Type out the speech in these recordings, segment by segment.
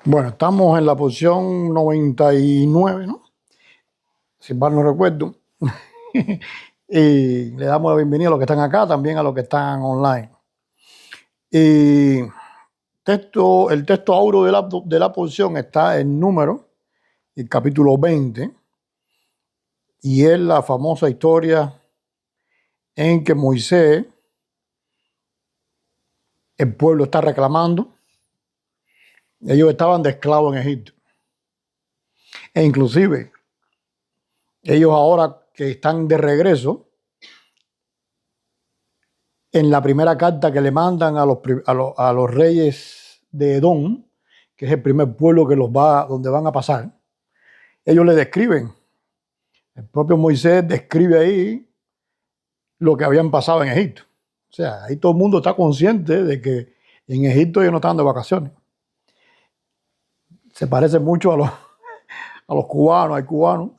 Bueno, estamos en la posición 99, ¿no? Si mal no recuerdo. Y le damos la bienvenida a los que están acá, también a los que están online. Y el texto auro de la posición está en número, el capítulo 20, y es la famosa historia en que Moisés, el pueblo está reclamando. Ellos estaban de esclavos en Egipto. E inclusive, ellos ahora que están de regreso, en la primera carta que le mandan a los reyes de Edom, que es el primer pueblo donde van a pasar, ellos le describen, el propio Moisés describe ahí lo que habían pasado en Egipto. O sea, ahí todo el mundo está consciente de que en Egipto ellos no estaban de vacaciones. Se parece mucho a los cubanos. Hay cubanos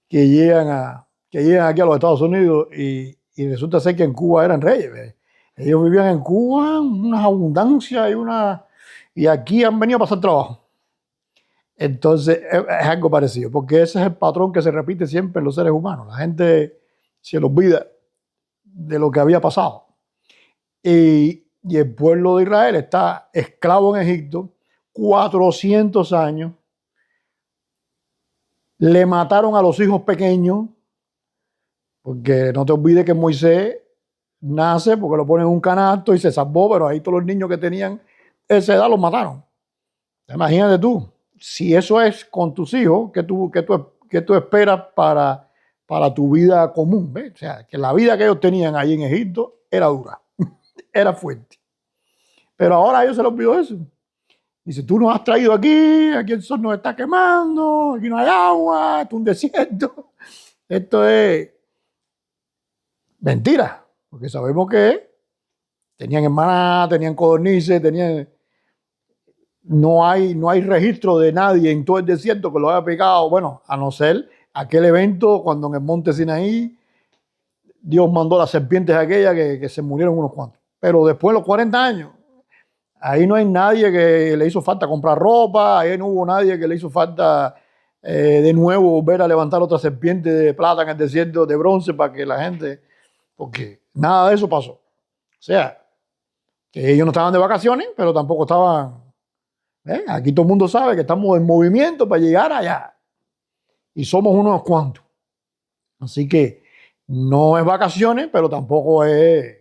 que llegan aquí a los Estados Unidos y resulta ser que en Cuba eran reyes. Ellos vivían en Cuba, una abundancia y aquí han venido a pasar trabajo. Entonces es algo parecido, porque ese es el patrón que se repite siempre en los seres humanos. La gente se le olvida de lo que había pasado. Y el pueblo de Israel está esclavo en Egipto 400 años. Le mataron a los hijos pequeños, porque no te olvides que Moisés nace porque lo ponen en un canasto y se salvó, pero ahí todos los niños que tenían esa edad los mataron. Imagínate tú, si eso es con tus hijos, ¿qué tú esperas para tu vida común? ¿Ves? O sea, que la vida que ellos tenían ahí en Egipto era dura, era fuerte. Pero ahora a ellos se les olvidó eso. Dice, tú nos has traído aquí el sol nos está quemando, aquí no hay agua, esto es un desierto. Esto es mentira, porque sabemos que tenían hermanas, tenían codornices, no hay registro de nadie en todo el desierto que lo haya pegado, bueno, a no ser aquel evento cuando en el monte Sinaí Dios mandó las serpientes aquellas que se murieron unos cuantos. Pero después de los 40 años, ahí no hay nadie que le hizo falta comprar ropa, ahí no hubo nadie que le hizo falta de nuevo volver a levantar otra serpiente de plata en el desierto de bronce para que la gente, porque nada de eso pasó. O sea, que ellos no estaban de vacaciones, pero tampoco estaban. Aquí todo el mundo sabe que estamos en movimiento para llegar allá. Y somos unos cuantos. Así que no es vacaciones, pero tampoco era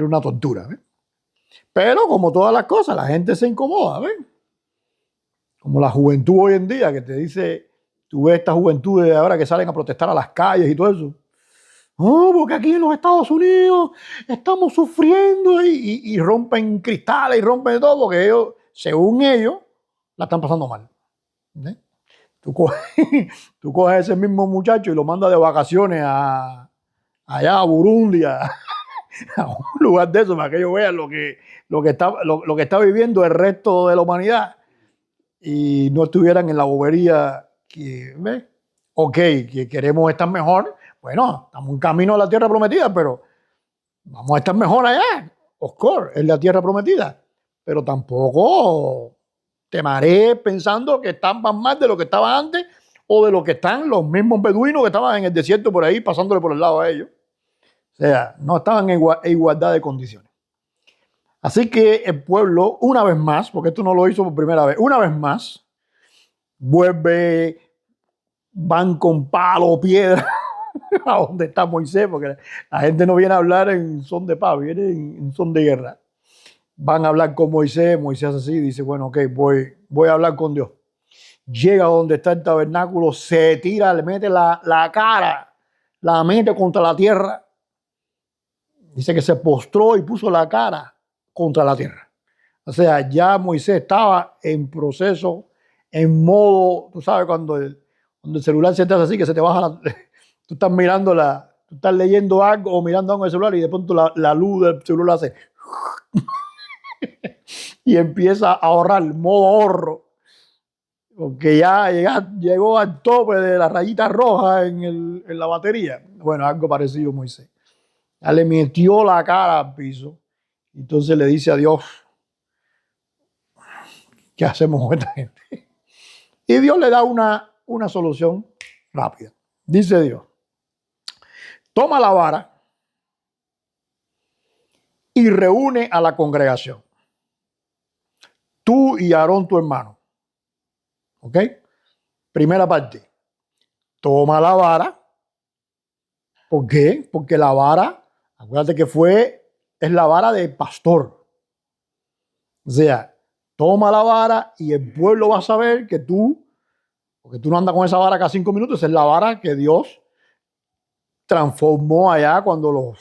una tortura. ¿Ves? Pero como todas las cosas, la gente se incomoda. ¿Ves? Como la juventud hoy en día, que te dice, tú ves esta juventud de ahora que salen a protestar a las calles y todo eso. Oh, porque aquí en los Estados Unidos estamos sufriendo y rompen cristales y rompen todo, porque ellos, según ellos, la están pasando mal. ¿Eh? Tú coges, tú coges a ese mismo muchacho y lo mandas de vacaciones allá a Burundi, a un lugar de eso, para que ellos vean lo que está viviendo el resto de la humanidad y no estuvieran en la bobería que, ¿ves? Ok, que queremos estar mejor. Bueno, estamos en camino a la tierra prometida, pero vamos a estar mejor allá. Of course, es la tierra prometida. Pero tampoco te marees pensando que están más mal de lo que estaba antes o de lo que están los mismos beduinos que estaban en el desierto por ahí, pasándole por el lado a ellos. O sea, no estaban en igualdad de condiciones. Así que el pueblo, una vez más, porque esto no lo hizo por primera vez, una vez más, vuelve, van con palo, piedra, a donde está Moisés, porque la gente no viene a hablar en son de paz, viene en son de guerra. Van a hablar con Moisés, Moisés así, dice, bueno, ok, voy a hablar con Dios. Llega donde está el tabernáculo, se tira, le mete la cara, la mete contra la tierra. Dice que se postró y puso la cara contra la tierra. O sea, ya Moisés estaba en proceso, en modo, tú sabes, cuando el celular se te hace así, que se te baja tú estás mirando tú estás leyendo algo o mirando algo en el celular y de pronto la luz del celular hace y empieza a ahorrar, modo ahorro, porque ya llegó al tope de la rayita roja en la batería. Bueno, algo parecido Moisés. Ya le metió la cara al piso. Entonces le dice a Dios, ¿Qué hacemos con esta gente? Y Dios le da una solución rápida. Dice Dios, toma la vara y reúne a la congregación. Tú y Aarón, tu hermano. ¿Ok? Primera parte. Toma la vara. ¿Por qué? Porque la vara, acuérdate que es la vara de pastor. O sea, toma la vara y el pueblo va a saber que porque tú no andas con esa vara cada 5 minutos, esa es la vara que Dios transformó allá ¿cómo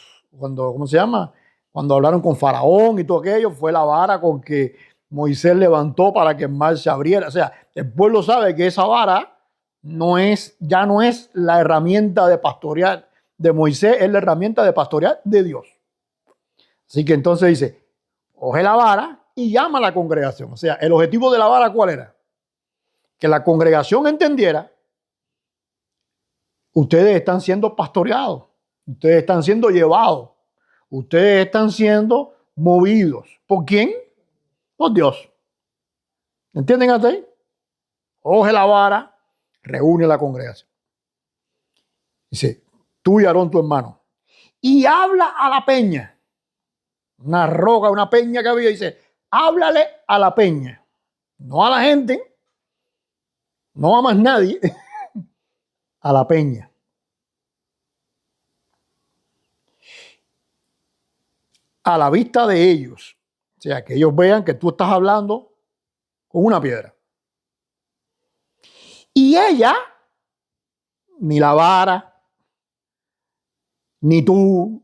se llama? Cuando hablaron con Faraón y todo aquello, fue la vara con que Moisés levantó para que el mar se abriera. O sea, el pueblo sabe que esa vara ya no es la herramienta de pastorear de Moisés, es la herramienta de pastorear de Dios. Así que entonces dice, coge la vara y llama a la congregación. O sea, el objetivo de la vara, ¿cuál era? Que la congregación entendiera, ustedes están siendo pastoreados, ustedes están siendo llevados, ustedes están siendo movidos. ¿Por quién? Por Dios. ¿Entienden hasta ahí? Coge la vara, reúne a la congregación. Dice, tú y Aarón, tu hermano, y habla a la peña. Una roca, una peña que había, dice, háblale a la peña. No a la gente, no a más nadie, a la peña. A la vista de ellos. O sea, que ellos vean que tú estás hablando con una piedra. Y ella, ni la vara, ni tú,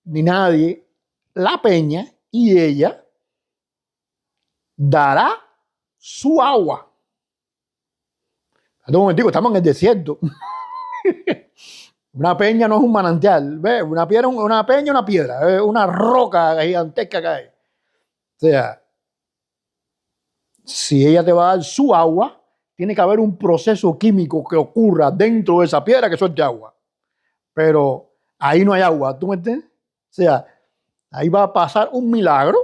ni nadie, la peña y ella dará su agua. Un momentico, estamos en el desierto. Una peña no es un manantial, ¿ves? Una peña, una piedra, es una roca gigantesca que hay. O sea, si ella te va a dar su agua, tiene que haber un proceso químico que ocurra dentro de esa piedra que suelte agua. Pero ahí no hay agua, ¿tú me entiendes? O sea, ahí va a pasar un milagro,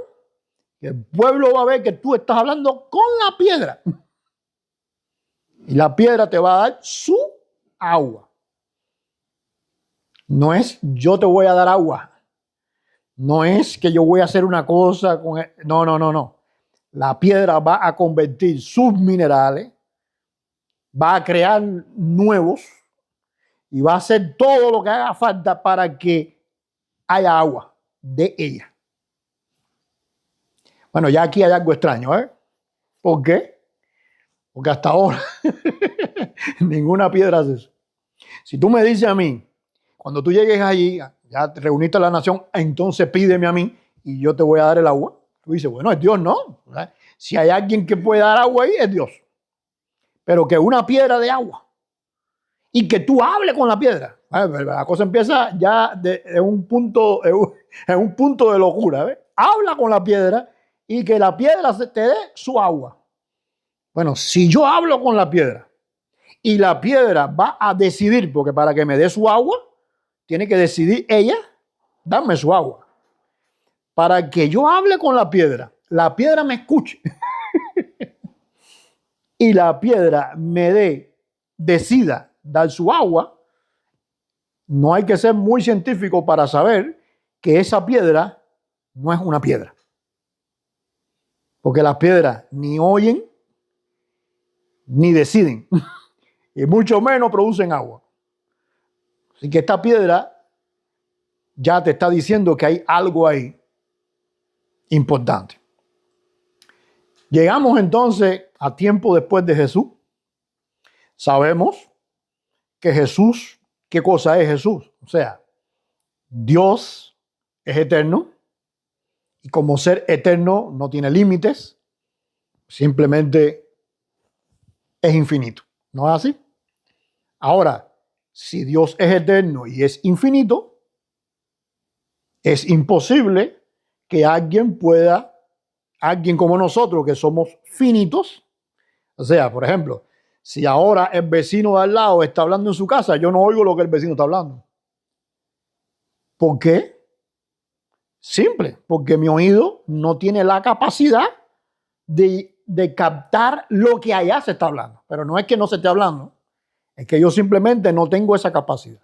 que el pueblo va a ver que tú estás hablando con la piedra. Y la piedra te va a dar su agua. No es yo te voy a dar agua. No es que yo voy a hacer una cosa con él. No, no, no, no. La piedra va a convertir sus minerales, va a crear nuevos y va a hacer todo lo que haga falta para que haya agua de ella. Bueno, ya aquí hay algo extraño, ¿eh? ¿Por qué? Porque hasta ahora ninguna piedra hace eso. Si tú me dices a mí, cuando tú llegues allí, ya te reuniste a la nación, entonces pídeme a mí y yo te voy a dar el agua. Tú dices, bueno, es Dios, no. Si hay alguien que puede dar agua ahí, es Dios. Pero que una piedra de agua y que tú hables con la piedra. La cosa empieza ya en un punto de locura. ¿Ves? Habla con la piedra y que la piedra te dé su agua. Bueno, si yo hablo con la piedra y la piedra va a decidir, porque para que me dé su agua, tiene que decidir ella darme su agua. Para que yo hable con la piedra me escuche y la piedra decida dar su agua, no hay que ser muy científico para saber que esa piedra no es una piedra. Porque las piedras ni oyen ni deciden y mucho menos producen agua. Así que esta piedra ya te está diciendo que hay algo ahí importante. Llegamos entonces a tiempo después de Jesús. Sabemos que Jesús, ¿qué cosa es Jesús? O sea, Dios es eterno y como ser eterno no tiene límites, simplemente es infinito. ¿No es así? Ahora, si Dios es eterno y es infinito, es imposible que alguien como nosotros que somos finitos, o sea, por ejemplo, si ahora el vecino de al lado está hablando en su casa, yo no oigo lo que el vecino está hablando. ¿Por qué? Simple, porque mi oído no tiene la capacidad de de captar lo que allá se está hablando. Pero no es que no se esté hablando, es que yo simplemente no tengo esa capacidad.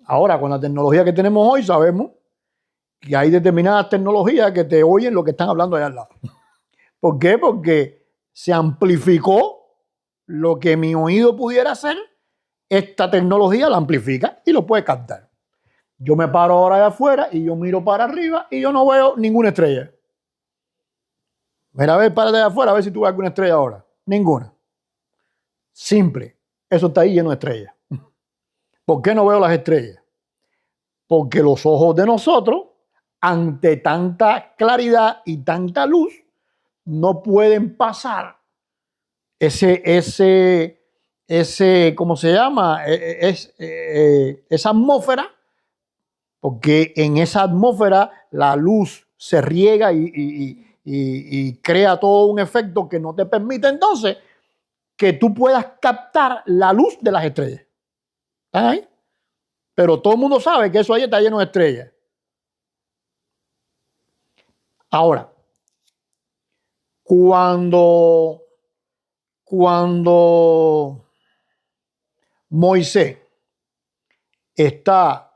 Ahora, con la tecnología que tenemos hoy, sabemos que hay determinadas tecnologías que te oyen lo que están hablando allá al lado. ¿Por qué? Porque se amplificó lo que mi oído pudiera hacer. Esta tecnología la amplifica y lo puede captar. Yo me paro ahora de afuera y yo miro para arriba y yo no veo ninguna estrella. Mira, a ver, párate de afuera a ver si tú ves alguna estrella ahora. Ninguna. Simple. Eso está ahí lleno de estrellas. ¿Por qué no veo las estrellas? Porque los ojos de nosotros, ante tanta claridad y tanta luz, no pueden pasar ¿cómo se llama? Esa atmósfera, porque en esa atmósfera la luz se riega y crea todo un efecto que no te permite entonces que tú puedas captar la luz de las estrellas. ¿Están ahí? Pero todo el mundo sabe que eso ahí está lleno de estrellas. Ahora, cuando Moisés está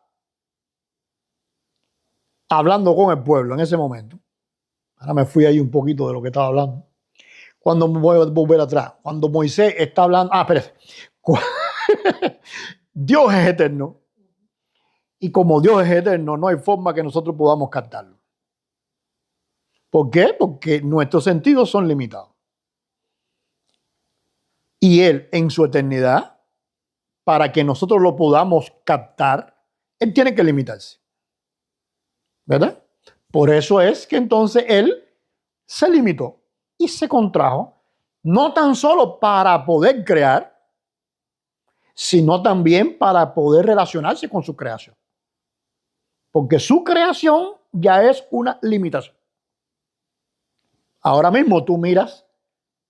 hablando con el pueblo en ese momento, ahora me fui ahí un poquito de lo que estaba hablando, cuando me voy a volver atrás, cuando Moisés está hablando, espérate, Dios es eterno y como Dios es eterno no hay forma que nosotros podamos captarlo. ¿Por qué? Porque nuestros sentidos son limitados. Y Él, en su eternidad, para que nosotros lo podamos captar, Él tiene que limitarse. ¿Verdad? Por eso es que entonces Él se limitó y se contrajo, no tan solo para poder crear, sino también para poder relacionarse con su creación. Porque su creación ya es una limitación. Ahora mismo tú miras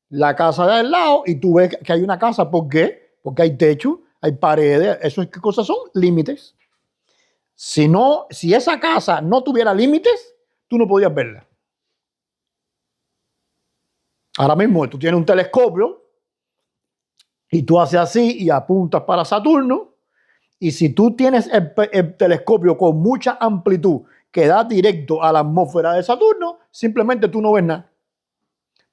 la casa de al lado y tú ves que hay una casa. ¿Por qué? Porque hay techo, hay paredes. ¿Eso qué cosas son? Límites. Si esa casa no tuviera límites, tú no podías verla. Ahora mismo tú tienes un telescopio y tú haces así y apuntas para Saturno. Y si tú tienes el telescopio con mucha amplitud que da directo a la atmósfera de Saturno, simplemente tú no ves nada.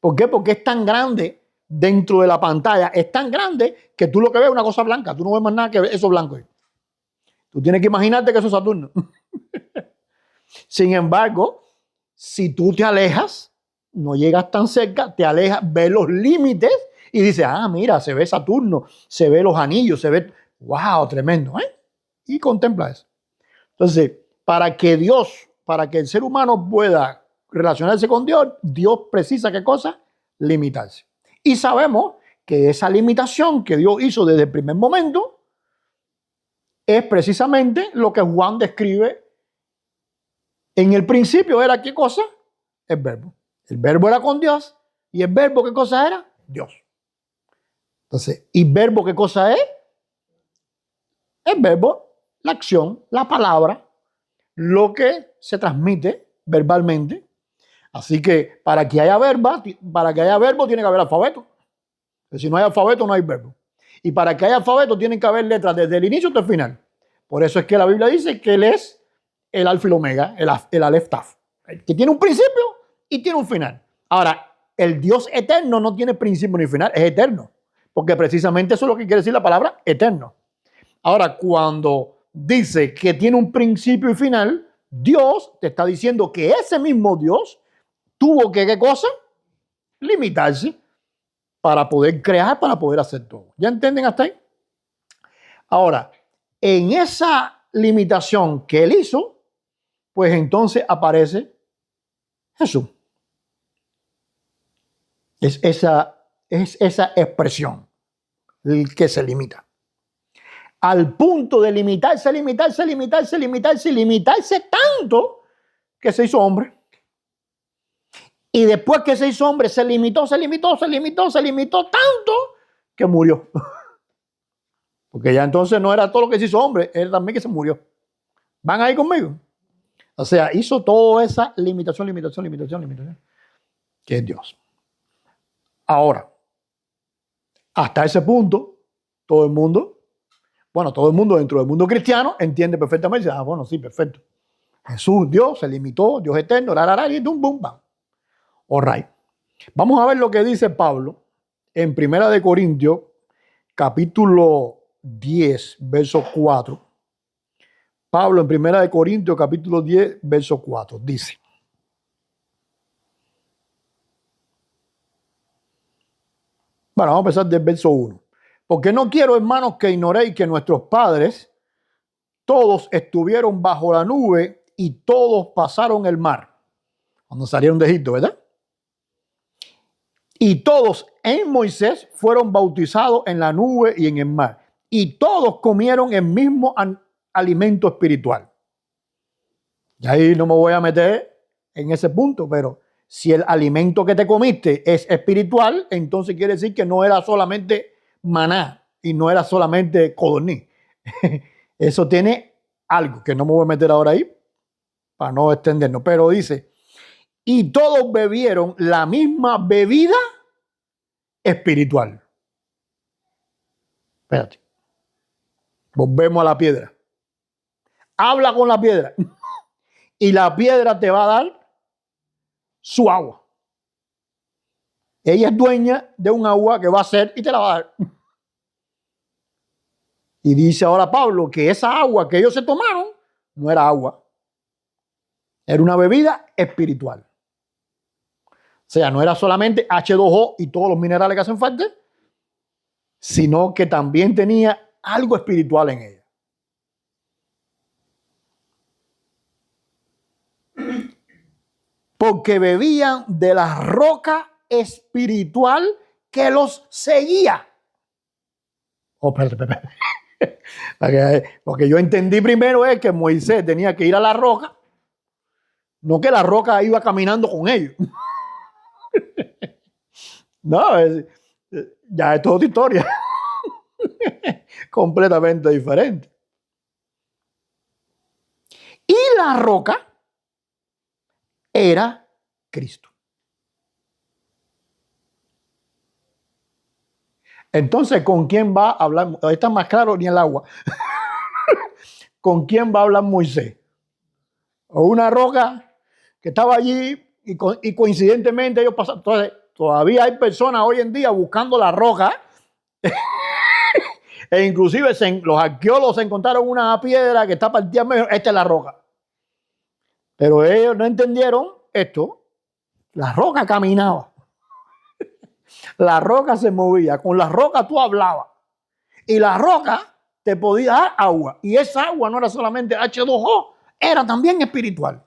¿Por qué? Porque es tan grande dentro de la pantalla, es tan grande que tú lo que ves es una cosa blanca, tú no ves más nada que eso blanco. Tú tienes que imaginarte que eso es Saturno. Sin embargo, si tú te alejas, no llegas tan cerca, te alejas, ves los límites y dices, mira, se ve Saturno, se ve los anillos, se ve, wow, tremendo, ¿eh? Y contempla eso. Entonces, para que el ser humano pueda relacionarse con Dios, Dios precisa ¿qué cosa? Limitarse. Y sabemos que esa limitación que Dios hizo desde el primer momento es precisamente lo que Juan describe. En el principio era ¿qué cosa? El verbo. El verbo era con Dios y el verbo ¿qué cosa era? Dios. Entonces, ¿y verbo qué cosa es? El verbo, la acción, la palabra, lo que se transmite verbalmente. Así que para que haya verbo tiene que haber alfabeto. Si no hay alfabeto, no hay verbo. Y para que haya alfabeto tienen que haber letras desde el inicio hasta el final. Por eso es que la Biblia dice que Él es el alfa y el omega, el alef taf, que tiene un principio y tiene un final. Ahora, el Dios eterno no tiene principio ni final, es eterno. Porque precisamente eso es lo que quiere decir la palabra eterno. Ahora, cuando dice que tiene un principio y final, Dios te está diciendo que ese mismo Dios tuvo que, ¿qué cosa? Limitarse para poder crear, para poder hacer todo. ¿Ya entienden hasta ahí? Ahora, en esa limitación que Él hizo, pues entonces aparece Jesús. Es esa expresión el que se limita. Al punto de limitarse tanto que se hizo hombre. Y después que se hizo hombre, se limitó tanto que murió. Porque ya entonces no era todo lo que se hizo hombre, era también que se murió. ¿Van ahí conmigo? O sea, hizo toda esa limitación, que es Dios. Ahora, hasta ese punto, todo el mundo dentro del mundo cristiano entiende perfectamente. Bueno, sí, perfecto. Jesús, Dios, se limitó, Dios eterno, y bum, bam. All right. Vamos a ver lo que dice Pablo en Primera de Corintios, capítulo 10, verso 4. Pablo en Primera de Corintios, capítulo 10, verso 4, dice: bueno, vamos a empezar del verso 1. Porque no quiero, hermanos, que ignoréis que nuestros padres todos estuvieron bajo la nube y todos pasaron el mar cuando salieron de Egipto, ¿verdad? Y todos en Moisés fueron bautizados en la nube y en el mar. Y todos comieron el mismo alimento espiritual. Y ahí no me voy a meter en ese punto, pero si el alimento que te comiste es espiritual, entonces quiere decir que no era solamente maná y no era solamente codorniz. Eso tiene algo que no me voy a meter ahora ahí para no extendernos. Pero dice, y todos bebieron la misma bebida espiritual. Espérate. Volvemos a la piedra. Habla con la piedra y la piedra te va a dar su agua. Ella es dueña de un agua que va a hacer y te la va a dar. Y dice ahora Pablo que esa agua que ellos se tomaron no era agua. Era una bebida espiritual. O sea, no era solamente H2O y todos los minerales que hacen falta, sino que también tenía algo espiritual en ella. Porque bebían de la roca espiritual que los seguía. Oh, espérate. Lo que yo entendí primero es que Moisés tenía que ir a la roca, no que la roca iba caminando con ellos. No, ya es toda otra historia. Completamente diferente. Y la roca era Cristo. Entonces, ¿con quién va a hablar? Ahí está más claro ni el agua. ¿Con quién va a hablar Moisés? O una roca que estaba allí y coincidentemente ellos pasaron. Entonces, todavía hay personas hoy en día buscando la roca. E inclusive los arqueólogos encontraron una piedra que está partida medio. Esta es la roca. Pero ellos no entendieron esto. La roca caminaba. La roca se movía. Con la roca tú hablabas. Y la roca te podía dar agua. Y esa agua no era solamente H2O, era también espiritual.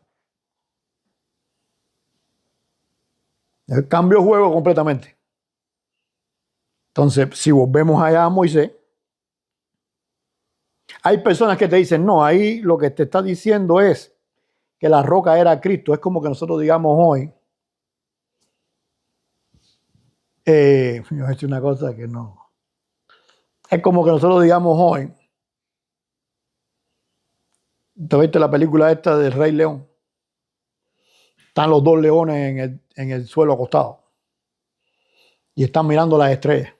El cambio de juego completamente. Entonces, si volvemos allá a Moisés, hay personas que te dicen, no, ahí lo que te está diciendo es que la roca era Cristo. Es como que nosotros digamos hoy, yo he hecho una cosa que no. Es como que nosotros digamos hoy, ¿te viste la película esta del Rey León? Están los dos leones en el suelo acostados y están mirando las estrellas.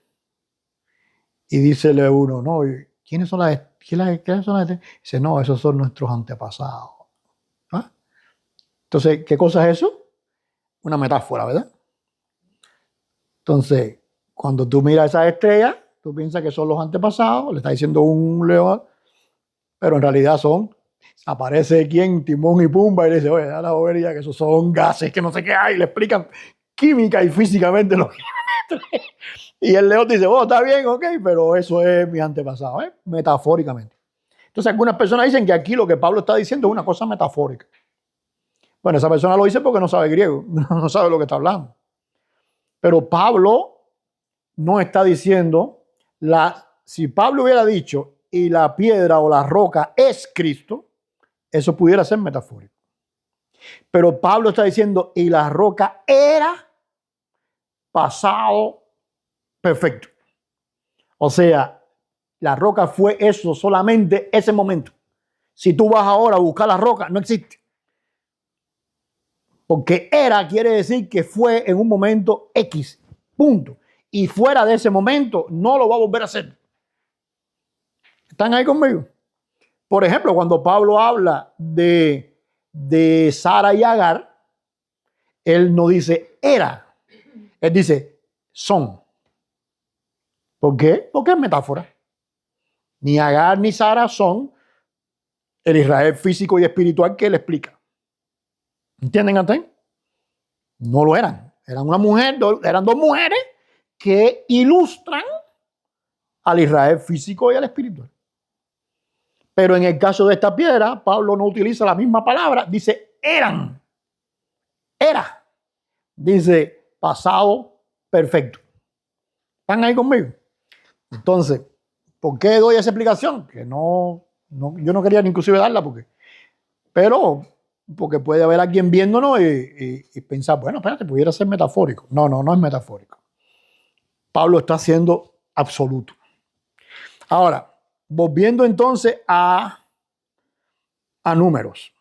Y dícele uno, no, ¿quiénes son las estrellas? ¿Quiénes son las estrellas? Dice, no, esos son nuestros antepasados. ¿Ah? Entonces, ¿qué cosa es eso? Una metáfora, ¿verdad? Entonces, cuando tú miras esas estrellas, tú piensas que son los antepasados, le está diciendo un león, pero en realidad aparece quien, Timón y Pumba, y le dice, oye, da la bobería, que esos son gases, que no sé qué hay, y le explican química y físicamente lo que y el león dice, oh, está bien, ok, pero eso es mi antepasado, metafóricamente. Entonces, algunas personas dicen que aquí lo que Pablo está diciendo es una cosa metafórica. Bueno, esa persona lo dice porque no sabe griego, no sabe lo que está hablando. Pero Pablo no está diciendo, si Pablo hubiera dicho, y la piedra o la roca es Cristo, eso pudiera ser metafórico. Pero Pablo está diciendo, y la roca era pasado perfecto. O sea, la roca fue eso, solamente ese momento. Si tú vas ahora a buscar la roca, no existe. Porque era quiere decir que fue en un momento X. Punto. Y fuera de ese momento no lo va a volver a hacer. ¿Están ahí conmigo? Por ejemplo, cuando Pablo habla de Sara y Agar, él no dice era, él dice son. ¿Por qué? Porque es metáfora. Ni Agar ni Sara son el Israel físico y espiritual que él explica. ¿Entienden hasta ahí? No lo eran. Eran una mujer, eran dos mujeres que ilustran al Israel físico y al espiritual. Pero en el caso de esta piedra, Pablo no utiliza la misma palabra, dice eran. Era. Dice pasado perfecto. ¿Están ahí conmigo? Entonces, ¿por qué doy esa explicación? Que yo no quería ni inclusive darla porque puede haber alguien viéndonos y pensar, bueno, espérate, pudiera ser metafórico. No es metafórico. Pablo está siendo absoluto. Ahora, volviendo entonces a números.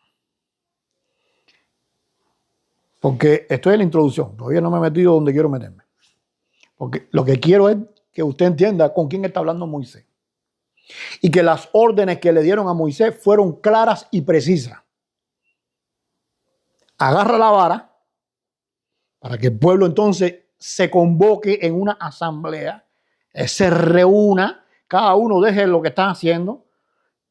Porque estoy en la introducción, todavía no me he metido donde quiero meterme. Porque lo que quiero es que usted entienda con quién está hablando Moisés. Y que las órdenes que le dieron a Moisés fueron claras y precisas. Agarra la vara para que el pueblo entonces se convoque en una asamblea, se reúna, cada uno deje lo que están haciendo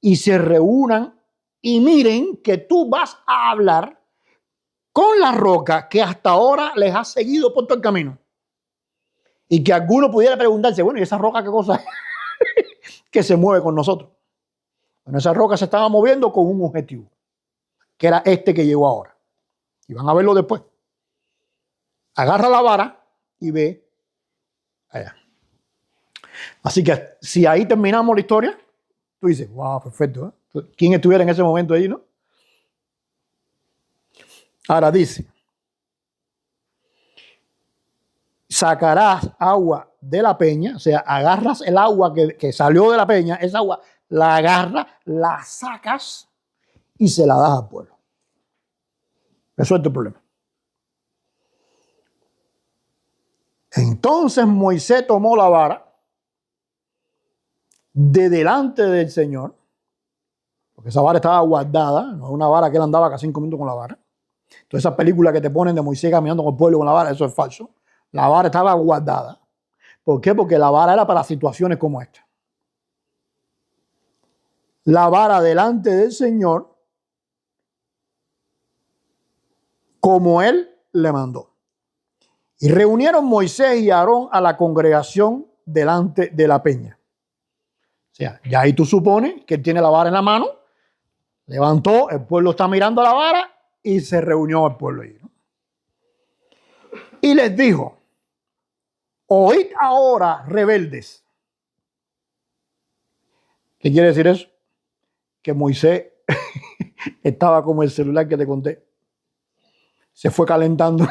y se reúnan y miren que tú vas a hablar con la roca que hasta ahora les ha seguido por todo el camino. Y que alguno pudiera preguntarse, bueno, ¿y esa roca qué cosa es? Que se mueve con nosotros. Bueno, esa roca se estaba moviendo con un objetivo, que era este que llegó ahora. Y van a verlo después. Agarra la vara y ve allá. Así que si ahí terminamos la historia, tú dices, wow, perfecto, ¿eh? ¿Quién estuviera en ese momento ahí, no? Ahora dice, sacarás agua de la peña, o sea, agarras el agua que salió de la peña, esa agua la agarras, la sacas y se la das al pueblo. Eso es tu problema. Entonces Moisés tomó la vara de delante del Señor, porque esa vara estaba guardada, no es una vara que él andaba casi 5 minutos con la vara. Todas esas películas que te ponen de Moisés caminando con el pueblo con la vara, eso es falso. La vara estaba guardada. ¿Por qué? Porque la vara era para situaciones como esta. La vara delante del Señor como él le mandó. Y reunieron Moisés y Aarón a la congregación delante de la peña. O sea, ya ahí tú supones que él tiene la vara en la mano, levantó, el pueblo está mirando la vara y se reunió el pueblo ahí, ¿no? Y les dijo, oíd ahora, rebeldes. ¿Qué quiere decir eso? Que Moisés estaba como el celular que te conté. Se fue calentando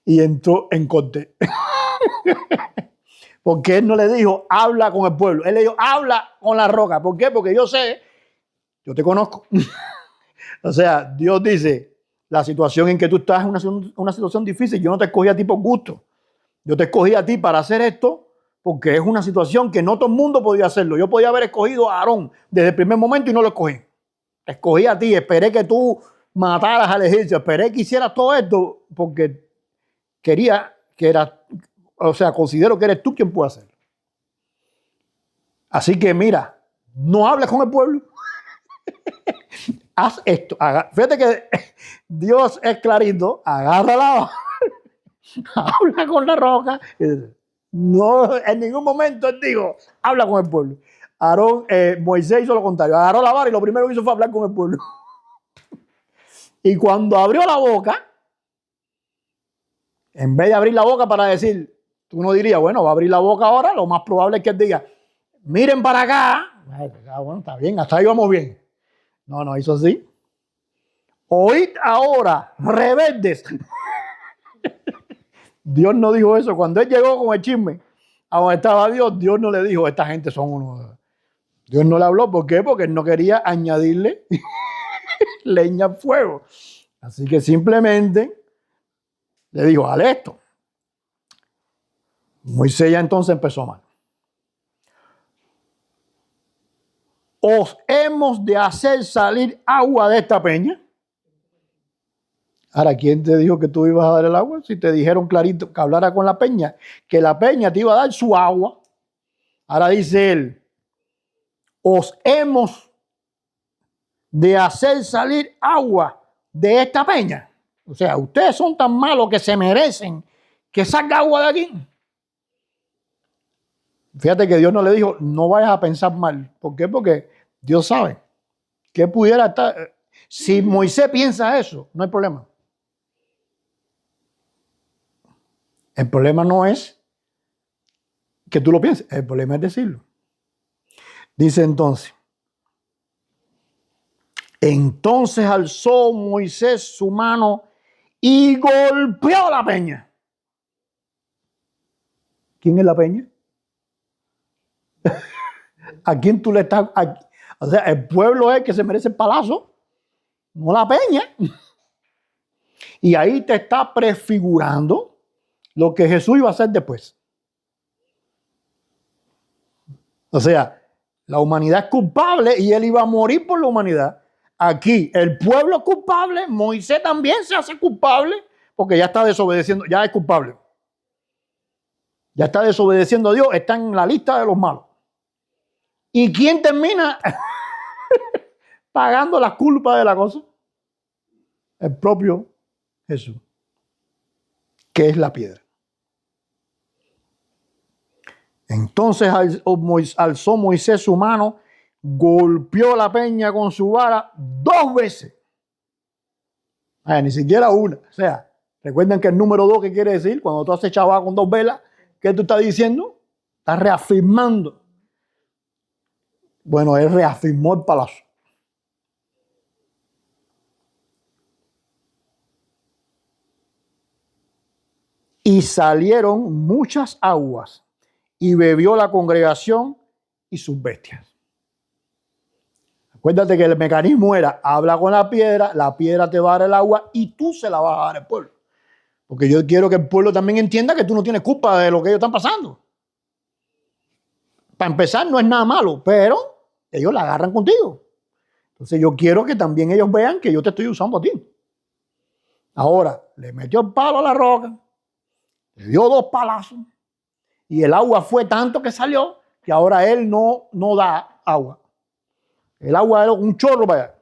y entró en corte. Porque él no le dijo, habla con el pueblo. Él le dijo, habla con la roca. ¿Por qué? Porque yo sé, yo te conozco. O sea, Dios dice, la situación en que tú estás es una situación difícil. Yo no te escogí a ti por gusto. Yo te escogí a ti para hacer esto porque es una situación que no todo el mundo podía hacerlo. Yo podía haber escogido a Aarón desde el primer momento y no lo escogí. Te escogí a ti, esperé que tú mataras al ejército, esperé que hicieras todo esto porque quería que eras, o sea, considero que eres tú quien puede hacerlo. Así que mira, no hables con el pueblo. Haz esto. Fíjate que Dios es clarito, agárrala, habla con la roca. No, en ningún momento él dijo, habla con el pueblo. Moisés hizo lo contrario, agarró la vara y lo primero que hizo fue hablar con el pueblo. Y cuando abrió la boca, en vez de abrir la boca para decir, tú no dirías, bueno, va a abrir la boca ahora, lo más probable es que él diga, miren para acá. Bueno, está bien, hasta ahí vamos bien. No, hizo así. Oíd ahora, rebeldes. Dios no dijo eso. Cuando él llegó con el chisme a donde estaba Dios, Dios no le dijo, esta gente son unos. Dios no le habló. ¿Por qué? Porque él no quería añadirle leña al fuego. Así que simplemente Le dijo, hale esto. Moisés ya entonces empezó mal. Os hemos de hacer salir agua de esta peña. Ahora, ¿quién te dijo que tú ibas a dar el agua? Si te dijeron clarito que hablara con la peña, que la peña te iba a dar su agua. Ahora dice él, os hemos de hacer salir agua de esta peña. O sea, ustedes son tan malos que se merecen que salga agua de aquí. Fíjate que Dios no le dijo, no vayas a pensar mal. ¿Por qué? Porque Dios sabe que pudiera estar. Si Moisés piensa eso, no hay problema. El problema no es que tú lo pienses, el problema es decirlo. Dice entonces alzó Moisés su mano y golpeó la peña. ¿Quién es la peña? ¿A quién tú le estás? O sea, el pueblo es el que se merece el palazo, no la peña. Y ahí te está prefigurando lo que Jesús iba a hacer después. O sea, la humanidad es culpable y él iba a morir por la humanidad. Aquí el pueblo es culpable, Moisés también se hace culpable porque ya está desobedeciendo, ya es culpable. Ya está desobedeciendo a Dios, está en la lista de los malos. ¿Y quién termina pagando la culpa de la cosa? El propio Jesús, que es la piedra. Entonces alzó Moisés su mano, golpeó la peña con su vara 2 veces. Ni siquiera una. O sea, recuerden que el número 2, ¿qué quiere decir? Cuando tú haces chavá con 2 velas, ¿qué tú estás diciendo? Estás reafirmando. Bueno, él reafirmó el palacio. Y salieron muchas aguas, y bebió la congregación y sus bestias. Acuérdate que el mecanismo era, habla con la piedra te va a dar el agua y tú se la vas a dar al pueblo. Porque yo quiero que el pueblo también entienda que tú no tienes culpa de lo que ellos están pasando. Para empezar, no es nada malo, pero ellos la agarran contigo. Entonces yo quiero que también ellos vean que yo te estoy usando a ti. Ahora, le metió el palo a la roca, le dio 2 palazos, y el agua fue tanto que salió que ahora él no da agua. El agua era un chorro para allá.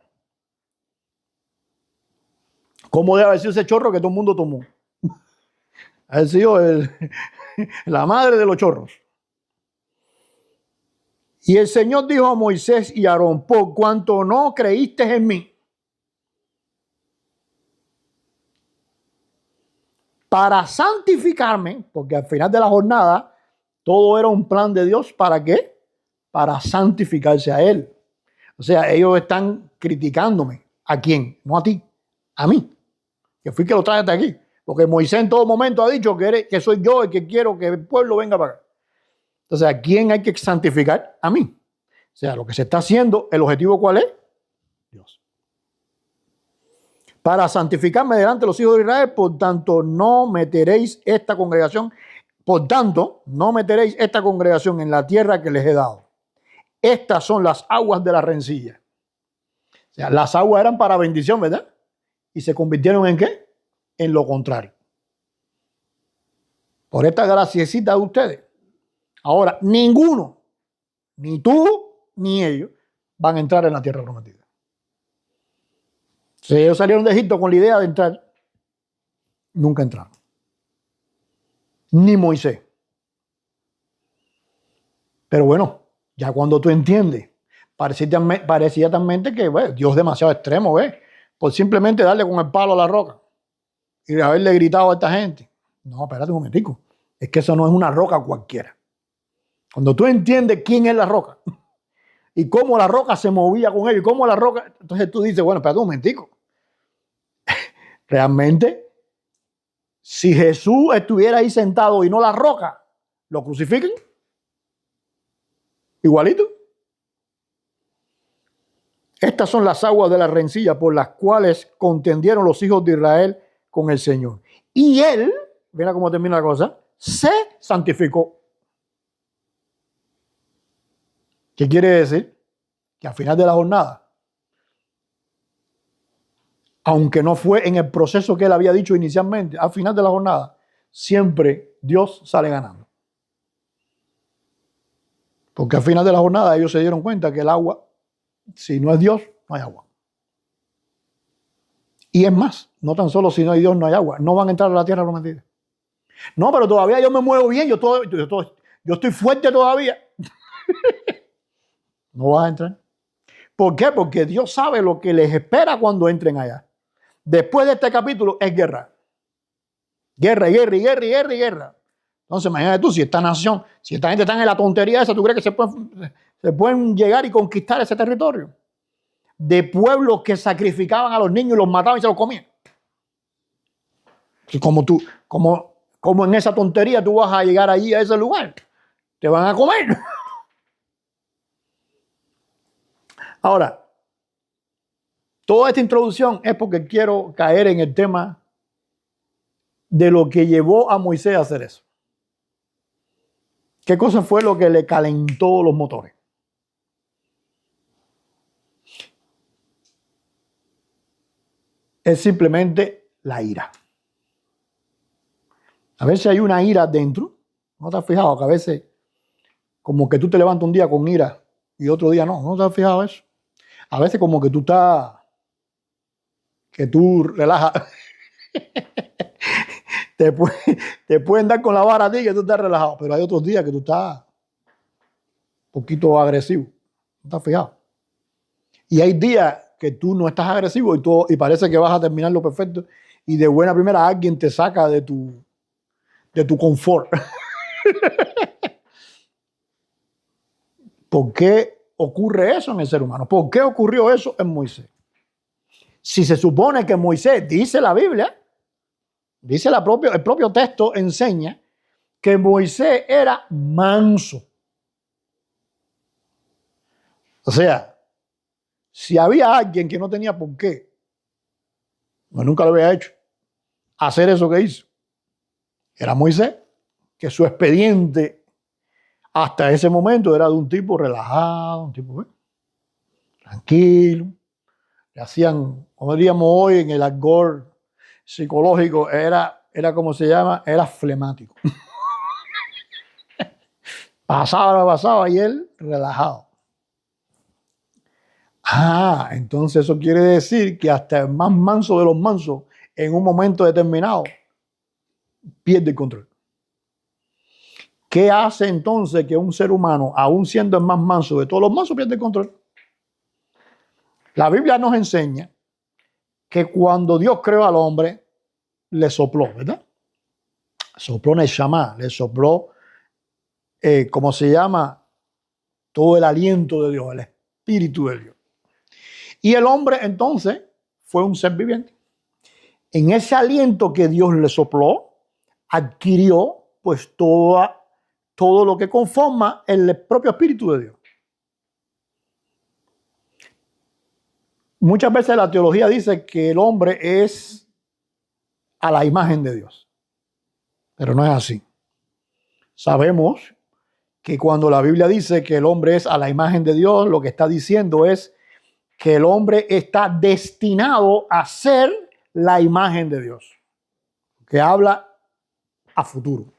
¿Cómo debe haber sido ese chorro que todo el mundo tomó? Ha sido la madre de los chorros. Y el Señor dijo a Moisés y a Aarón, por cuanto no creíste en mí, para santificarme, porque al final de la jornada todo era un plan de Dios, ¿para qué? Para santificarse a Él. O sea, ellos están criticándome. ¿A quién? No a ti, a mí, que fui que lo traje hasta aquí. Porque Moisés en todo momento ha dicho que soy yo el que quiero que el pueblo venga para acá. Entonces, ¿a quién hay que santificar? A mí. O sea, lo que se está haciendo, ¿el objetivo cuál es? Dios. Para santificarme delante de los hijos de Israel, por tanto, no meteréis esta congregación, en la tierra que les he dado. Estas son las aguas de la rencilla. O sea, las aguas eran para bendición, ¿verdad? Y se convirtieron ¿en qué? En lo contrario. Por esta graciecita de ustedes. Ahora, ninguno, ni tú, ni ellos, van a entrar en la tierra prometida. Si ellos salieron de Egipto con la idea de entrar, nunca entraron. Ni Moisés. Pero bueno, ya cuando tú entiendes, parecía también que Dios es demasiado extremo, por simplemente darle con el palo a la roca y haberle gritado a esta gente. No, espérate un momentico. Es que eso no es una roca cualquiera. Cuando tú entiendes quién es la roca y cómo la roca se movía con él y cómo la roca, entonces tú dices, bueno, espérate un momentico. Realmente, si Jesús estuviera ahí sentado y no la roca, ¿lo crucifican? Igualito. Estas son las aguas de la rencilla por las cuales contendieron los hijos de Israel con el Señor. Y él, mira cómo termina la cosa, se santificó. ¿Qué quiere decir? Que al final de la jornada, aunque no fue en el proceso que él había dicho inicialmente, al final de la jornada, siempre Dios sale ganando. Porque al final de la jornada ellos se dieron cuenta que el agua, si no es Dios, no hay agua. Y es más, no tan solo si no hay Dios, no hay agua. No van a entrar a la tierra prometida. No, pero todavía yo me muevo bien, yo estoy fuerte todavía. No vas a entrar. ¿Por qué? Porque Dios sabe lo que les espera cuando entren allá. Después de este capítulo es guerra. Guerra, guerra, guerra, guerra, guerra. Entonces, imagínate tú, si esta nación, si esta gente está en la tontería esa, ¿tú crees que se pueden llegar y conquistar ese territorio? De pueblos que sacrificaban a los niños y los mataban y se los comían. Y como en esa tontería tú vas a llegar allí a ese lugar. Te van a comer. Ahora, toda esta introducción es porque quiero caer en el tema de lo que llevó a Moisés a hacer eso. ¿Qué cosa fue lo que le calentó los motores? Es simplemente la ira. A veces hay una ira dentro. ¿No te has fijado que a veces como que tú te levantas un día con ira y otro día no? ¿No te has fijado eso? A veces como que tú relajas. te pueden dar con la vara a ti que tú estás relajado, pero hay otros días que tú estás un poquito agresivo. ¿No te has fijado? Y hay días que tú no estás agresivo y parece que vas a terminar lo perfecto y de buena primera alguien te saca de tu confort. ¿Por qué ocurre eso en el ser humano? ¿Por qué ocurrió eso en Moisés? Si se supone que Moisés, dice la Biblia, dice el propio texto enseña que Moisés era manso. O sea, si había alguien que no tenía por qué, pues nunca lo había hecho, hacer eso que hizo, era Moisés, que su expediente hasta ese momento era de un tipo relajado, un tipo tranquilo. Le hacían, como diríamos hoy en el argot psicológico, era como se llama, era flemático. Pasaba y él relajado. Entonces eso quiere decir que hasta el más manso de los mansos, en un momento determinado, pierde el control. ¿Qué hace entonces que un ser humano, aún siendo el más manso de todos los mansos, pierde el control? La Biblia nos enseña que cuando Dios creó al hombre, le sopló, ¿verdad? Sopló Neshama, le sopló, ¿cómo se llama? Todo el aliento de Dios, el espíritu de Dios. Y el hombre entonces fue un ser viviente. En ese aliento que Dios le sopló, adquirió pues todo lo que conforma el propio espíritu de Dios. Muchas veces la teología dice que el hombre es a la imagen de Dios, pero no es así. Sabemos que cuando la Biblia dice que el hombre es a la imagen de Dios, lo que está diciendo es que el hombre está destinado a ser la imagen de Dios, que habla a futuro.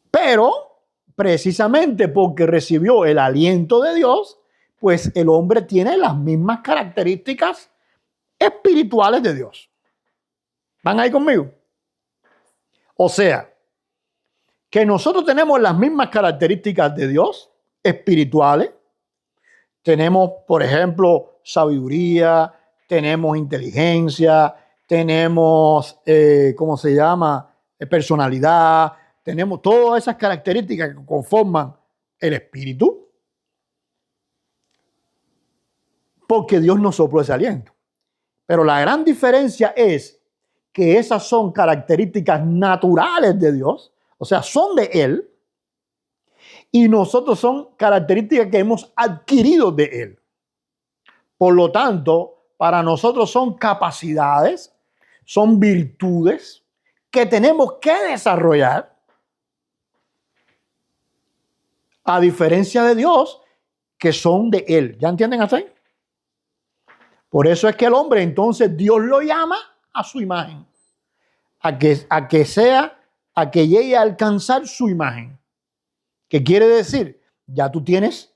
Pero precisamente porque recibió el aliento de Dios, pues el hombre tiene las mismas características espirituales de Dios. ¿Van ahí conmigo? O sea, que nosotros tenemos las mismas características de Dios espirituales. Tenemos, por ejemplo, sabiduría, tenemos inteligencia, tenemos, ¿cómo se llama? Personalidad, tenemos todas esas características que conforman el espíritu, porque Dios nos sopló ese aliento. Pero la gran diferencia es que esas son características naturales de Dios, o sea, son de Él, y nosotros son características que hemos adquirido de Él. Por lo tanto, para nosotros son capacidades, son virtudes que tenemos que desarrollar, a diferencia de Dios, que son de Él. ¿Ya entienden hasta ahí? Por eso es que el hombre, entonces, Dios lo llama a su imagen, a que llegue a alcanzar su imagen. ¿Qué quiere decir? Ya tú tienes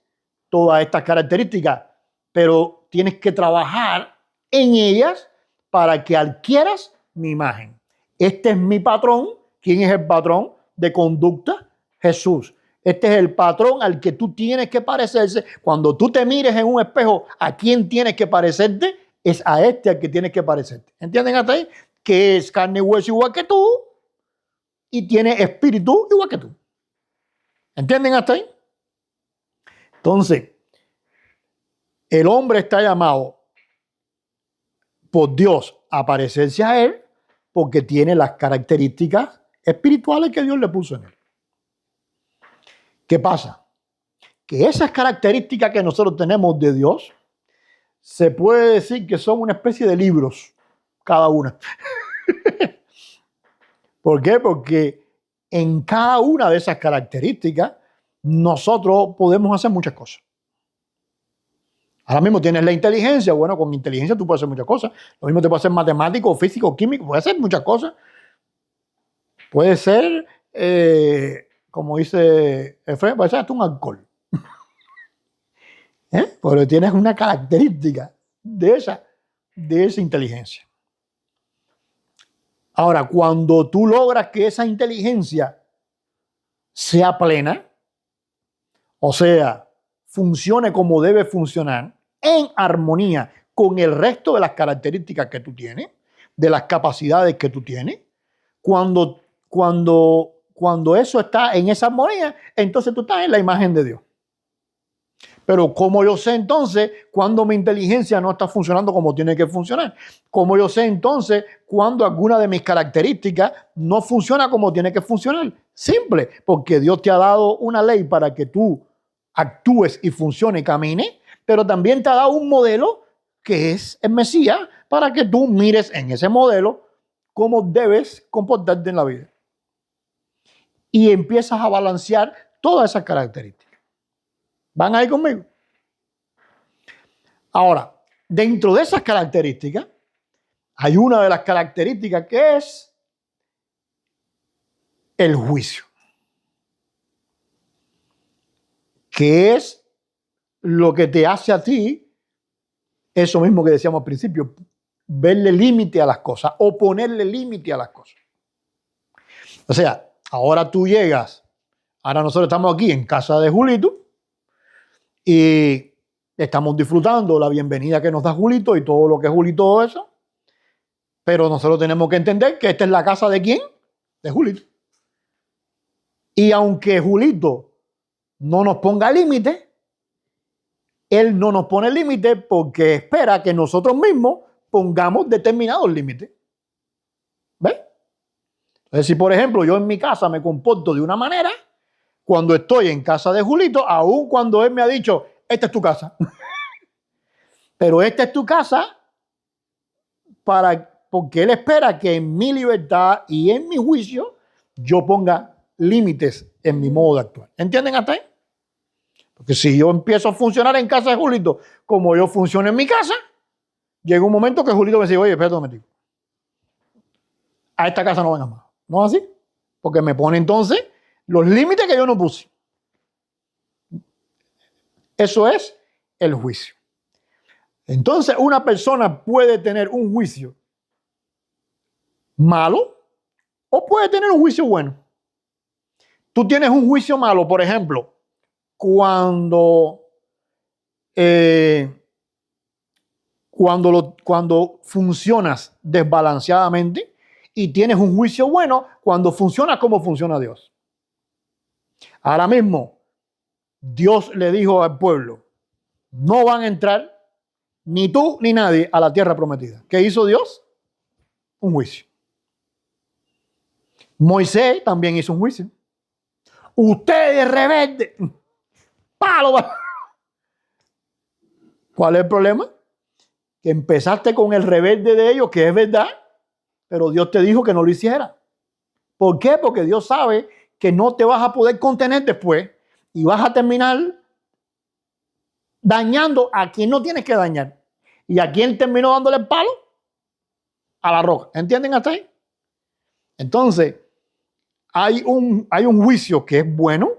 todas estas características, pero tienes que trabajar en ellas para que adquieras mi imagen. Este es mi patrón. ¿Quién es el patrón de conducta? Jesús. Este es el patrón al que tú tienes que parecerse. Cuando tú te mires en un espejo, ¿a quién tienes que parecerte? Es a este al que tienes que parecerte. ¿Entienden hasta ahí? Que es carne y hueso igual que tú y tiene espíritu igual que tú. ¿Entienden hasta ahí? Entonces, el hombre está llamado por Dios a parecerse a Él porque tiene las características espirituales que Dios le puso en Él. ¿Qué pasa? Que esas características que nosotros tenemos de Dios se puede decir que son una especie de libros, cada una. ¿Por qué? Porque en cada una de esas características nosotros podemos hacer muchas cosas. Ahora mismo tienes la inteligencia. Bueno, con inteligencia tú puedes hacer muchas cosas. Lo mismo te puede hacer matemático, físico, químico. Puedes hacer muchas cosas. Puede ser, como dice Efraín, puede ser hasta un alcohol. Pero tienes una característica de esa inteligencia. Ahora, cuando tú logras que esa inteligencia sea plena, o sea, funcione como debe funcionar, en armonía con el resto de las características que tú tienes, de las capacidades que tú tienes, cuando eso está en esa armonía, entonces tú estás en la imagen de Dios. Pero ¿cómo yo sé entonces cuando mi inteligencia no está funcionando como tiene que funcionar? ¿Cómo yo sé entonces cuando alguna de mis características no funciona como tiene que funcionar? Simple, porque Dios te ha dado una ley para que tú actúes y funcione y camines, pero también te ha dado un modelo que es el Mesías para que tú mires en ese modelo cómo debes comportarte en la vida. Y empiezas a balancear todas esas características. ¿Van ahí conmigo? Ahora, dentro de esas características, hay una de las características que es el juicio. Que es lo que te hace a ti, eso mismo que decíamos al principio, verle límite a las cosas o ponerle límite a las cosas. O sea, ahora tú llegas, ahora nosotros estamos aquí en casa de Julito y estamos disfrutando la bienvenida que nos da Julito y todo lo que es Julito, todo eso. Pero nosotros tenemos que entender que esta es la casa de ¿quién? De Julito. Y aunque Julito no nos ponga límite, él no nos pone límite porque espera que nosotros mismos pongamos determinados límites. ¿Ves? Entonces, si por ejemplo yo en mi casa me comporto de una manera, cuando estoy en casa de Julito, aun cuando él me ha dicho, esta es tu casa. Pero esta es tu casa porque él espera que en mi libertad y en mi juicio yo ponga límites en mi modo de actuar. ¿Entienden hasta ahí? Porque si yo empiezo a funcionar en casa de Julito como yo funciono en mi casa, llega un momento que Julito me dice, oye, espérate un momentico. A esta casa no vengas más. ¿No es así? Porque me pone entonces los límites que yo no puse. Eso es el juicio. Entonces, una persona puede tener un juicio malo o puede tener un juicio bueno. Tú tienes un juicio malo, por ejemplo, cuando funcionas desbalanceadamente, y tienes un juicio bueno cuando funciona como funciona Dios. Ahora mismo, Dios le dijo al pueblo, no van a entrar ni tú ni nadie a la tierra prometida. ¿Qué hizo Dios? Un juicio. Moisés también hizo un juicio. Ustedes rebeldes, palo. ¿Cuál es el problema? Que empezaste con el rebelde de ellos, que es verdad, pero Dios te dijo que no lo hiciera. ¿Por qué? Porque Dios sabe que no te vas a poder contener después y vas a terminar dañando a quien no tienes que dañar. ¿Y a quién terminó dándole el palo? A la roca. ¿Entienden hasta ahí? Entonces, hay un juicio que es bueno,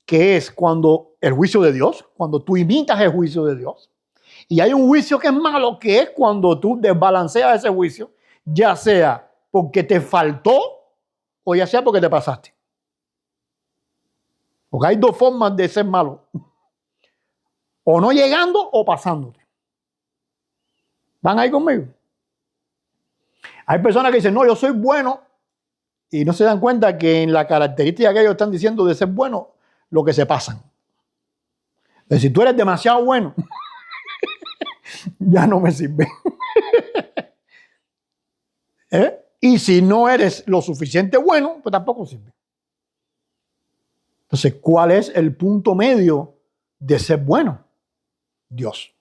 que es cuando el juicio de Dios, cuando tú imitas el juicio de Dios. Y hay un juicio que es malo, que es cuando tú desbalanceas ese juicio, ya sea porque te faltó o ya sea porque te pasaste. Porque hay dos formas de ser malo. O no llegando o pasándote. ¿Van ahí conmigo? Hay personas que dicen, no, yo soy bueno, y no se dan cuenta que en la característica que ellos están diciendo de ser bueno, lo que se pasan. Pero si tú eres demasiado bueno, ya no me sirve. Y si no eres lo suficiente bueno, pues tampoco sirve. Entonces, ¿cuál es el punto medio de ser bueno? Dios.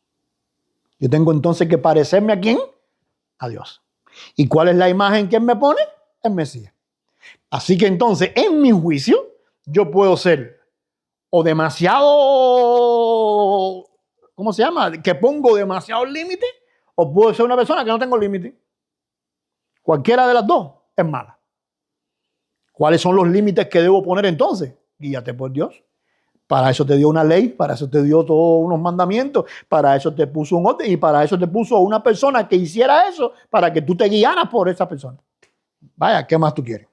Yo tengo entonces que parecerme a quién? A Dios. ¿Y cuál es la imagen que Él me pone? El Mesías. Así que entonces, en mi juicio, yo puedo ser o demasiado, ¿cómo se llama? Que pongo demasiado límite, o puedo ser una persona que no tengo límite. Cualquiera de las dos es mala. ¿Cuáles son los límites que debo poner entonces? Guíate por Dios. Para eso te dio una ley, para eso te dio todos unos mandamientos, para eso te puso un orden y para eso te puso una persona que hiciera eso, para que tú te guiaras por esa persona. Vaya, ¿qué más tú quieres?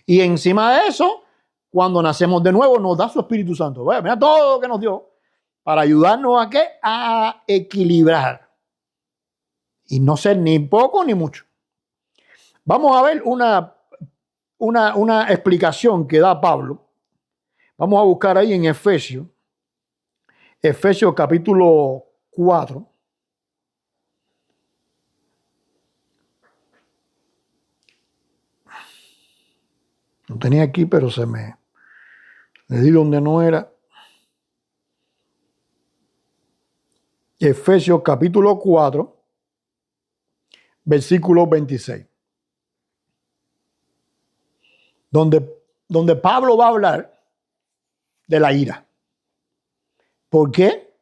Y encima de eso, cuando nacemos de nuevo, nos da su Espíritu Santo. Vaya, mira todo lo que nos dio para ayudarnos a ¿qué? A equilibrar. Y no ser ni poco ni mucho. Vamos a ver una explicación que da Pablo. Vamos a buscar ahí en Efesios capítulo 4. Lo tenía aquí, pero le di donde no era. Efesios capítulo 4, versículo 26. Donde Pablo va a hablar de la ira. ¿Por qué?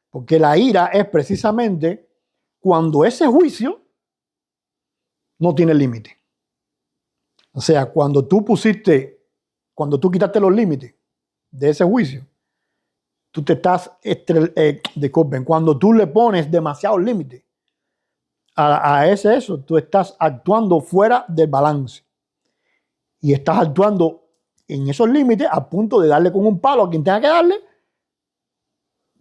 Porque la ira es precisamente cuando ese juicio no tiene límite. O sea, cuando tú quitaste los límites de ese juicio, tú te estás, disculpen, cuando tú le pones demasiados límites a eso, tú estás actuando fuera del balance. Y estás actuando en esos límites a punto de darle con un palo a quien tenga que darle.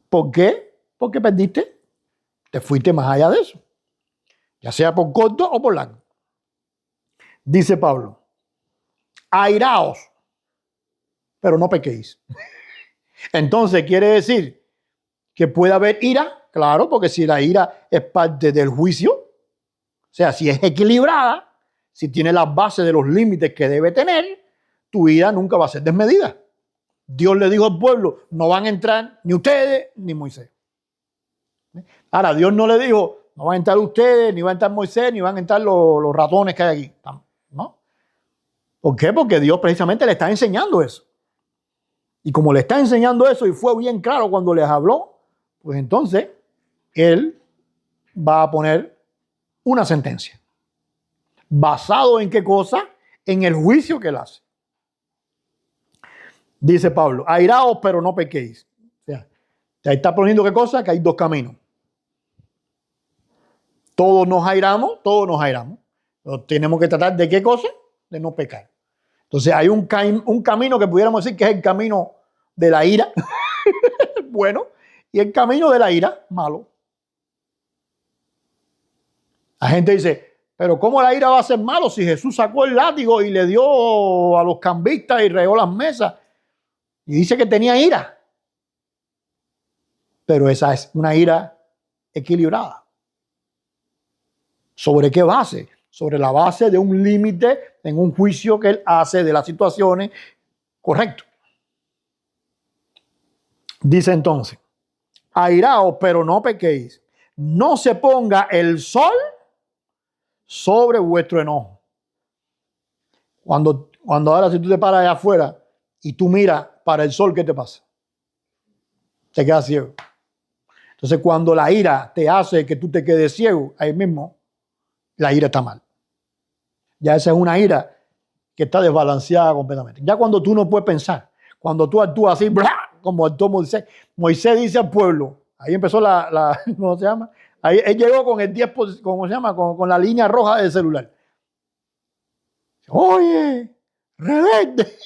¿Por qué? Porque perdiste. Te fuiste más allá de eso. Ya sea por corto o por largo. Dice Pablo, airaos, pero no pequéis. Entonces quiere decir que puede haber ira, claro, porque si la ira es parte del juicio, o sea, si es equilibrada, si tiene las bases de los límites que debe tener, tu ira nunca va a ser desmedida. Dios le dijo al pueblo, no van a entrar ni ustedes ni Moisés. Ahora, Dios no le dijo, no van a entrar ustedes, ni va a entrar Moisés, ni van a entrar los ratones que hay aquí. ¿No? ¿Por qué? Porque Dios precisamente le está enseñando eso. Y como le está enseñando eso y fue bien claro cuando les habló, pues entonces Él va a poner una sentencia. ¿Basado en qué cosa? En el juicio que Él hace. Dice Pablo, airaos pero no pequéis. O sea, ahí está poniendo qué cosa, que hay dos caminos. Todos nos airamos. Pero tenemos que tratar de qué cosa, de no pecar. Entonces hay un camino que pudiéramos decir que es el camino de la ira, bueno, y el camino de la ira, malo. La gente dice, pero ¿cómo la ira va a ser malo si Jesús sacó el látigo y le dio a los cambistas y regó las mesas? Y dice que tenía ira. Pero esa es una ira equilibrada. ¿Sobre qué base? Sobre la base de un límite en un juicio que Él hace de las situaciones. Correcto. Dice entonces, airaos, pero no pequéis. No se ponga el sol sobre vuestro enojo. Cuando ahora si tú te paras allá afuera y tú miras para el sol, ¿qué te pasa? Te quedas ciego. Entonces cuando la ira te hace que tú te quedes ciego, ahí mismo, la ira está mal. Ya esa es una ira que está desbalanceada completamente. Ya cuando tú no puedes pensar, cuando tú actúas así, ¡bla!, como actuó Moisés. Moisés dice al pueblo, ahí empezó ¿cómo se llama? Ahí él llegó con el 10%, ¿cómo se llama? Con la línea roja del celular. Oye, rebelde.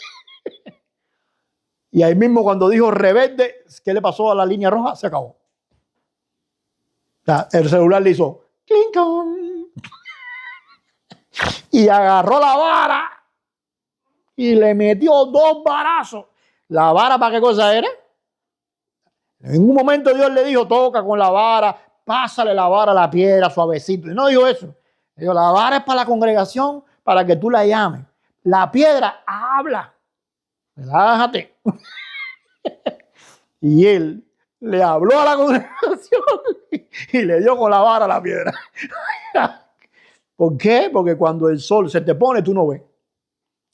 Y ahí mismo cuando dijo rebelde, ¿qué le pasó a la línea roja? Se acabó. O sea, el celular le hizo clink y agarró la vara y le metió 2 varazos. ¿La vara para qué cosa era? En un momento Dios le dijo, toca con la vara, pásale la vara a la piedra suavecito. Y no dijo eso. Dijo, la vara es para la congregación, para que tú la llames. La piedra habla. Relájate. Y él le habló a la congregación y le dio con la vara a la piedra. ¿Por qué? Porque cuando el sol se te pone, tú no ves.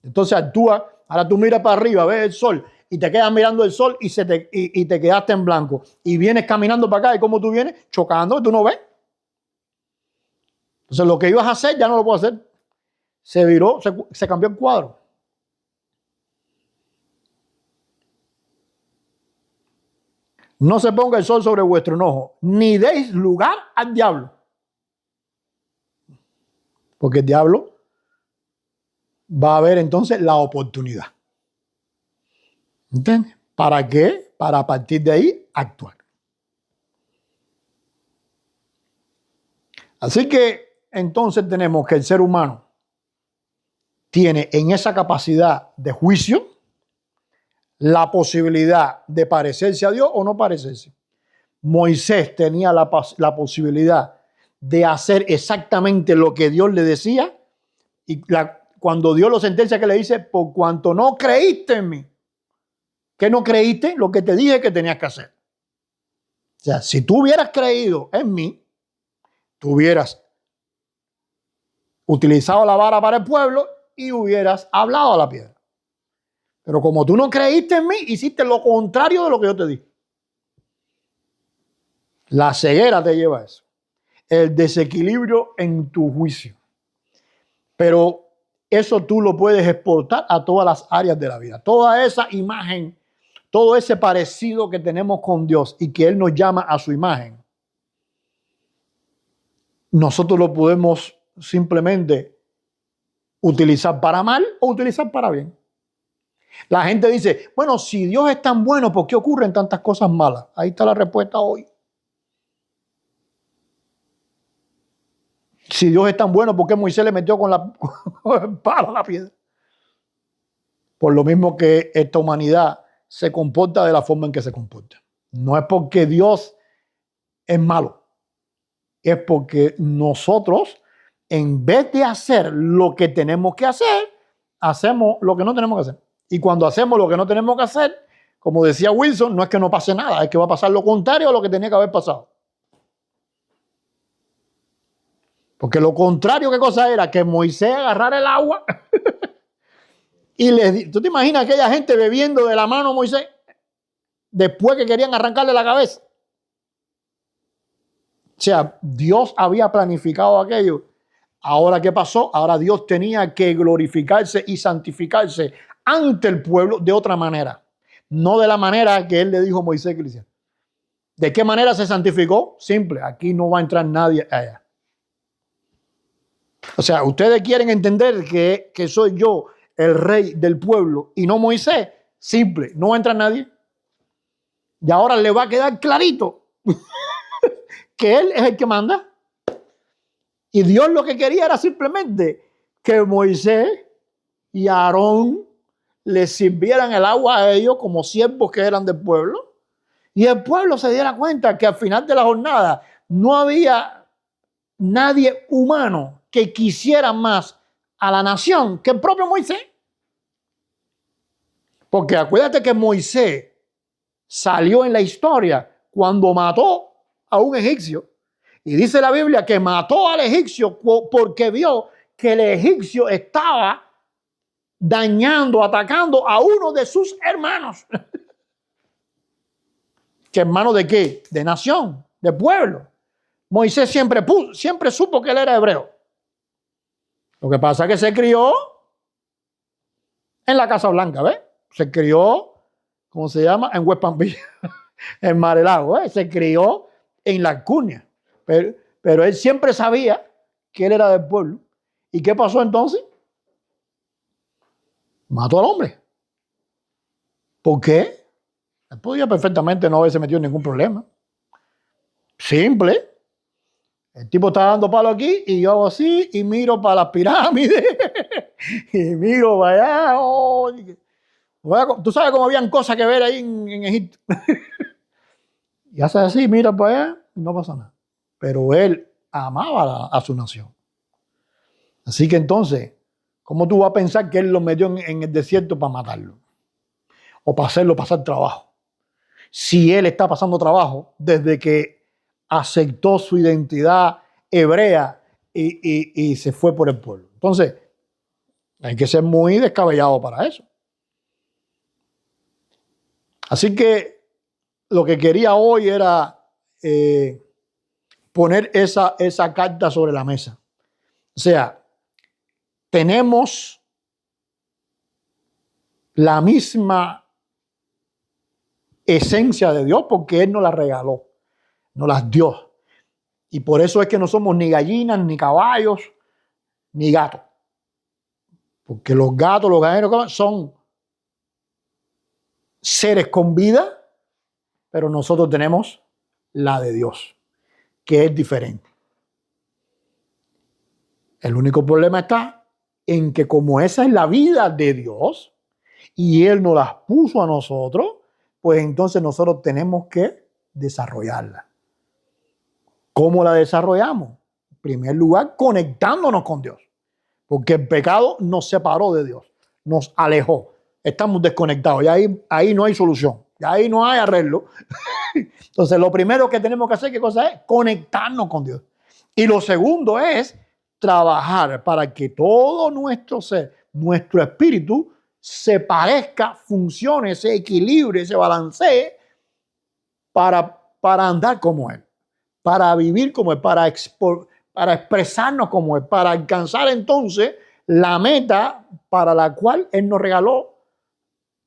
Entonces actúa, ahora tú miras para arriba, ves el sol y te quedas mirando el sol y te quedaste en blanco. Y vienes caminando para acá y como tú vienes, chocando, tú no ves. Entonces lo que ibas a hacer ya no lo puedo hacer. Se viró, se cambió el cuadro. No se ponga el sol sobre vuestro enojo, ni deis lugar al diablo. Porque el diablo va a ver entonces la oportunidad. ¿Entiendes? ¿Para qué? Para a partir de ahí actuar. Así que entonces tenemos que el ser humano tiene en esa capacidad de juicio la posibilidad de parecerse a Dios o no parecerse. Moisés tenía la posibilidad de hacer exactamente lo que Dios le decía y cuando Dios lo sentencia, que le dice, por cuanto no creíste en mí. ¿Qué no creíste? Lo que te dije que tenías que hacer. O sea, si tú hubieras creído en mí, tú hubieras utilizado la vara para el pueblo y hubieras hablado a la piedra. Pero como tú no creíste en mí, hiciste lo contrario de lo que yo te dije. La ceguera te lleva a eso. El desequilibrio en tu juicio. Pero eso tú lo puedes exportar a todas las áreas de la vida. Toda esa imagen, todo ese parecido que tenemos con Dios y que Él nos llama a su imagen, nosotros lo podemos simplemente utilizar para mal o utilizar para bien. La gente dice, bueno, si Dios es tan bueno, ¿por qué ocurren tantas cosas malas? Ahí está la respuesta hoy. Si Dios es tan bueno, ¿por qué Moisés le metió con el palo a la piedra? Por lo mismo que esta humanidad se comporta de la forma en que se comporta. No es porque Dios es malo, es porque nosotros, en vez de hacer lo que tenemos que hacer, hacemos lo que no tenemos que hacer. Y cuando hacemos lo que no tenemos que hacer, como decía Wilson, no es que no pase nada, es que va a pasar lo contrario a lo que tenía que haber pasado. Porque lo contrario, ¿qué cosa era? Que Moisés agarrara el agua y ¿tú te imaginas aquella gente bebiendo de la mano a Moisés después que querían arrancarle la cabeza? O sea, Dios había planificado aquello. Ahora, ¿qué pasó? Ahora Dios tenía que glorificarse y santificarse ante el pueblo de otra manera. No de la manera que él le dijo a Moisés que le hiciera. ¿De qué manera se santificó? Simple, aquí no va a entrar nadie allá. O sea, ustedes quieren entender que soy yo el rey del pueblo y no Moisés. Simple, no va a entrar nadie. Y ahora le va a quedar clarito que él es el que manda. Y Dios lo que quería era simplemente que Moisés y Aarón les sirvieran el agua a ellos como siervos que eran del pueblo. Y el pueblo se diera cuenta que al final de la jornada no había nadie humano que quisiera más a la nación que el propio Moisés. Porque acuérdate que Moisés salió en la historia cuando mató a un egipcio Y dice la Biblia que mató al egipcio porque vio que el egipcio estaba dañando, atacando a uno de sus hermanos. ¿Qué hermano de qué? De nación, de pueblo. Moisés siempre supo que él era hebreo. Lo que pasa es que se crió en la Casa Blanca, ¿ves? Se crió, ¿cómo se llama? En West Palm Beach, en Mar-a-Lago, ¿ves? Se crió en la Alcurnia. Pero él siempre sabía que él era del pueblo. ¿Y qué pasó entonces? Mató al hombre. ¿Por qué? Él podía perfectamente no haberse metido en ningún problema. Simple. El tipo está dando palo aquí y yo hago así y miro para las pirámides y miro para allá. Oh, tú sabes cómo habían cosas que ver ahí en Egipto. Y hace así, mira para allá y no pasa nada. Pero él amaba a su nación. Así que entonces, ¿cómo tú vas a pensar que él lo metió en el desierto para matarlo? O para hacerlo pasar trabajo. Si él está pasando trabajo desde que aceptó su identidad hebrea y se fue por el pueblo. Entonces, hay que ser muy descabellado para eso. Así que lo que quería hoy era poner esa carta sobre la mesa. O sea, tenemos la misma esencia de Dios porque Él nos la regaló, nos las dio. Y por eso es que no somos ni gallinas, ni caballos, ni gatos. Porque los gatos, los gallinos son seres con vida, pero nosotros tenemos la de Dios, que es diferente. El único problema está en que como esa es la vida de Dios y Él nos las puso a nosotros, pues entonces nosotros tenemos que desarrollarla. ¿Cómo la desarrollamos? En primer lugar, conectándonos con Dios. Porque el pecado nos separó de Dios, nos alejó. Estamos desconectados y ahí no hay solución, y ahí no hay arreglo. Entonces, lo primero que tenemos que hacer, ¿qué cosa es? Conectarnos con Dios. Y lo segundo es trabajar para que todo nuestro ser, nuestro espíritu, se parezca, funcione, se equilibre, se balancee para andar como Él, para vivir como Él, para expresarnos como Él, para alcanzar entonces la meta para la cual Él nos regaló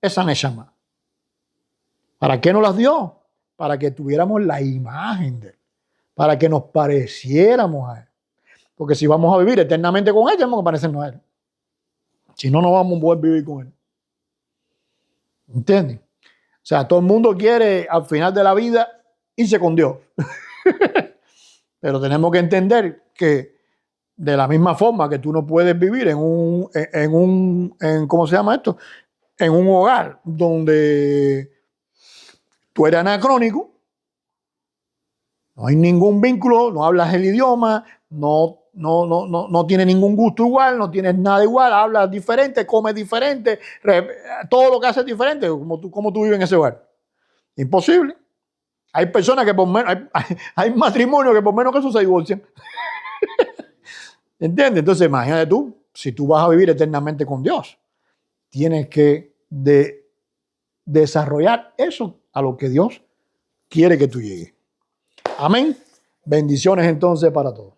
esa Neshama. ¿Para qué nos las dio? Para que tuviéramos la imagen de Él, para que nos pareciéramos a Él. Porque si vamos a vivir eternamente con Él, tenemos que parecernos a Él. Si no, no vamos a poder vivir con Él. ¿Entienden? O sea, todo el mundo quiere al final de la vida irse con Dios. Pero tenemos que entender que de la misma forma que tú no puedes vivir ¿cómo se llama esto? En un hogar donde tú eres anacrónico, no hay ningún vínculo, no hablas el idioma, no tienes ningún gusto igual, no tienes nada igual, hablas diferente, comes diferente, todo lo que haces es diferente. ¿Cómo tú vives en ese hogar? Imposible. Hay personas que por menos, hay matrimonios que por menos que eso se divorcian. ¿Entiendes? Entonces, imagínate tú, si tú vas a vivir eternamente con Dios, tienes que desarrollar eso a lo que Dios quiere que tú llegues. Amén. Bendiciones entonces para todos.